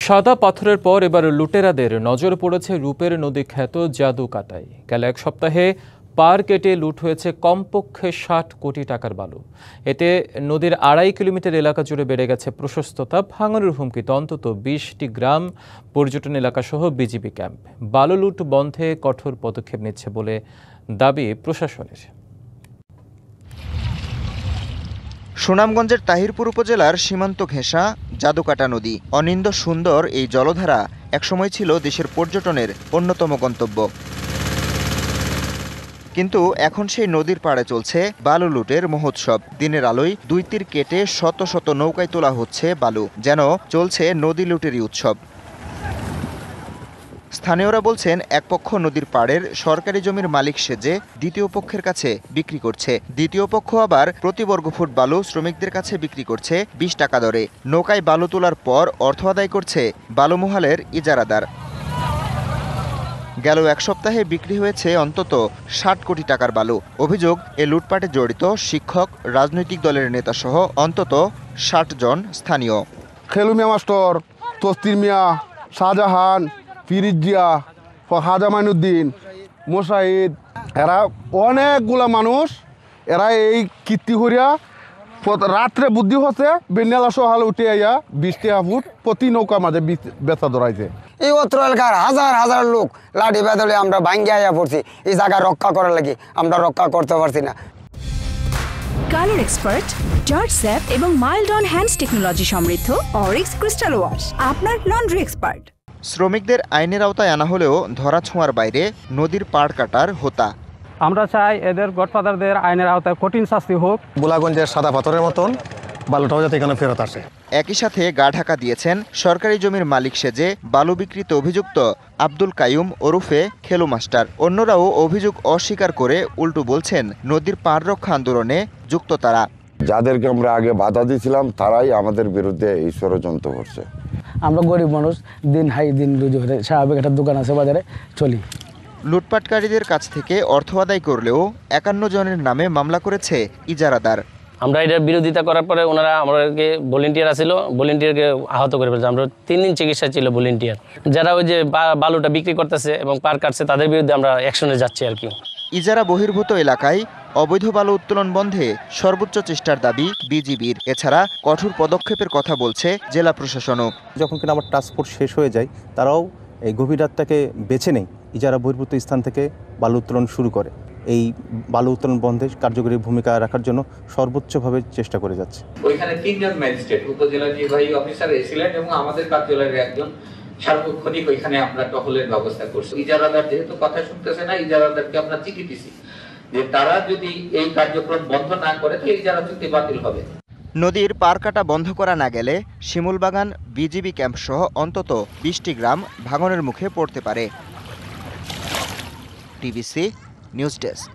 সাদা পাথরের পর এবার লুটেরাদের নজরে পড়েছে রূপের নদী খ্যাত জাদুকাটায়। গেল এক সপ্তাহে পার কেটে লুট হয়েছে কমপক্ষে ৬০ কোটি টাকার বালু। এতে নদীর ২.৫ কিলোমিটার এলাকা জুড়ে বেড়ে গেছে প্রশস্ততা। ভাঙনের হুমকিতে অন্তত ২০টি গ্রাম, পর্যটন এলাকাসহ বিজিবি ক্যাম্প। বালু লুট বন্ধে কঠোর পদক্ষেপ নিচ্ছে বলে দাবি প্রশাসনের। সুনামগঞ্জের তাহিরপুর উপজেলার সীমান্ত ঘেঁষা জাদুকাটা নদী। অনিন্দ্য সুন্দর এই জলধারা একসময় ছিল দেশের পর্যটনের অন্যতম গন্তব্য, কিন্তু এখন সেই নদীর পাড়ে চলছে বালু লুটের মহোৎসব। দিনের আলোয় দুই তীর কেটে শত শত নৌকায় তোলা হচ্ছে বালু, যেন চলছে নদী লুটেরই উৎসব। স্থানীয়রা বলছেন, এক পক্ষ নদীর পাড়ের সরকারি জমির মালিক সেজে দ্বিতীয় পক্ষের কাছে বিক্রি করছে, দ্বিতীয় পক্ষ আবার প্রতি বর্গফুট বালু শ্রমিকদের কাছে বিক্রি করছে ২০ টাকা দরে। নৌকায় বালু তোলার পর অর্থ আদায় করছে বালুমহালের ইজারাদার। গেল এক সপ্তাহে বিক্রি হয়েছে অন্তত ৬০ কোটি টাকার বালু। অভিযোগ, এ লুটপাটে জড়িত শিক্ষক, রাজনৈতিক দলের নেতাসহ অন্তত ৬০ জন স্থানীয়। খেলু মিয়া মাস্টার, তস্তির মিয়া, শাহজাহান, ফিরিজিয়া, হাজা মাইনুদ্দিন, মোসাহিদ, এরা অনেকগুলা মানুষ। এরা এই কীর্তি করিয়া রাত্রে বুদ্ধি হচ্ছে বেনালা সহাল উঠে আইয়া ২০ টাকা ফুট প্রতি নৌকা মাঝে বেচা ধরাইছে। এই অত্র এলাকার হাজার হাজার লোক লাঠি বেদলে আমরা ভাঙ্গি আইয়া পড়ছি। এই জায়গা রক্ষা করার লাগি আমরা রক্ষা করতে পারছি না। কালার এক্সপার্ট, জর্জ স্যাপ এবং মাইল্ড অন হ্যান্ডস টেকনোলজি সমৃদ্ধ অরিক্স ক্রিস্টাল ওয়াশ আপনার লন্ড্রি এক্সপার্ট। শ্রমিকদের আইনের আওতায় আনা হলেও ধরা ছোঁয়ার বাইরে নদীর পাড় কাটার হোতা। আমরা চাই এদের গডফাদারদের আইনের আওতায় কঠিন শাস্তি হোক। বুলাগঞ্জের সাদা পাথরের মতন বালুটাও যাতে এখানে ফেরত আসে। একই সাথে গা ঢাকা দিয়েছেন সরকারি জমির মালিক সেজে বালু বিক্রিতে অভিযুক্ত আব্দুল কাইয়ুম ওরফে খেলু মাস্টার। অন্যরাও অভিযোগ অস্বীকার করে উল্টো বলছেন, নদীর পাড় রক্ষা আন্দোলনে যুক্ত তারা। যাদেরকে আমরা আগে বাধা দিয়েছিলাম তারাই আমাদের বিরুদ্ধে এই ষড়যন্ত্র করছে। আমরা গরিব মানুষ, দিন হাই দিন রুজি করে স্বাভাবিক একটা দোকান আছে, বাজারে চলি। লুটপাটকারীদের কাছ থেকে অর্থ আদায় করলেও ৫১ জনের নামে মামলা করেছে ইজারাদার। আমরা এটার বিরোধিতা করার পরে ওনারা আমাদেরকে ভলেন্টিয়ার আসছিল, ভলেন্টিয়ারকে আহত করে ফেলছে। আমরা ৩ দিন চিকিৎসা ছিল ভলেন্টিয়ার। যারা ওই যে বালুটা বিক্রি করতেছে এবং পার কাটছে তাদের বিরুদ্ধে আমরা অ্যাকশনে যাচ্ছি আর কি। ইজারা বহির্ভূত এলাকায় অবৈধ বালু উত্তোলন বন্ধে সর্বোচ্চ চেষ্টার দাবি বিজিবির। এছাড়া কঠোর পদক্ষেপের কথা বলছে জেলা প্রশাসনও। যখন কিনা আমার টাস্ক ফোর্স শেষ হয়ে যায়, তারাও এই গভীর রাতটাকে বেছে নেই, ইজারা বহির্ভূত স্থান থেকে বালু উত্তোলন শুরু করে। এই বালু উত্তোলন বন্ধে কার্যকরী ভূমিকা রাখার জন্য সর্বোচ্চভাবে চেষ্টা করে যাচ্ছে। ওইখানে ৩ জন ম্যাজিস্ট্রেট, উপজেলা নির্বাহী অফিসার এসিলেন এবং আমাদের কার্যালয়ের একজন সার্বক্ষণিক ওইখানে আমরা টহলের ব্যবস্থা করছি। ইজারাদার যেহেতু কথা শুনতেছে না, ইজারাদারকে আমরা চিঠি দিছি যে তারা যদি এই কার্যক্রম বন্ধ না করে তাহলে ইজারা চুক্তি বাতিল হবে। নদীর পার কাটা বন্ধ করা না গেলে শিমুলবাগান, বিজিবি ক্যাম্প সহ অন্তত ২০টি গ্রাম ভাঙনের মুখে পড়তে পারে। TVC news desk.